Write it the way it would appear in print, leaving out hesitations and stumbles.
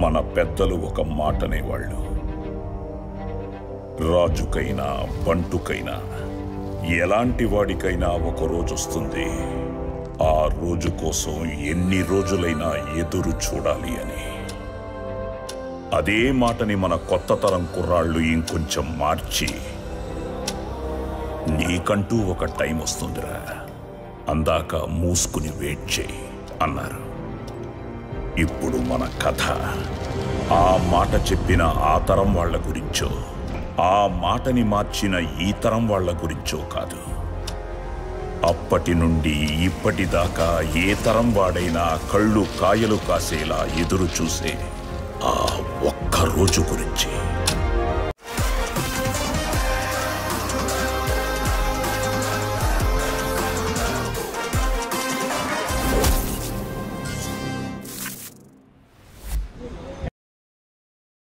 మన పెద్దలు ఒక మాటనేవాళ్ళు, రాజుకైనా బంటుకైనా ఎలాంటి వాడికైనా ఒక రోజు వస్తుంది, ఆ రోజు కోసం ఎన్ని రోజులైనా ఎదురు చూడాలి అని. అదే మాటని మన కొత్త తరం కుర్రాళ్ళు ఇంకొంచెం మార్చి, నీకంటూ ఒక టైం వస్తుందిరా, అందాక మూసుకుని వెయిట్ చేయి అన్నారు. ఇప్పుడు మన కథ ఆ మాట చెప్పిన ఆ తరం వాళ్ల గురించో, ఆ మాటని మార్చిన ఈ తరం వాళ్ల గురించో కాదు. అప్పటి నుండి ఇప్పటిదాకా ఏ తరం వాడైనా కళ్ళు కాయలు కాసేలా ఎదురు చూసే ఆ ఒక్క రోజు గురించి.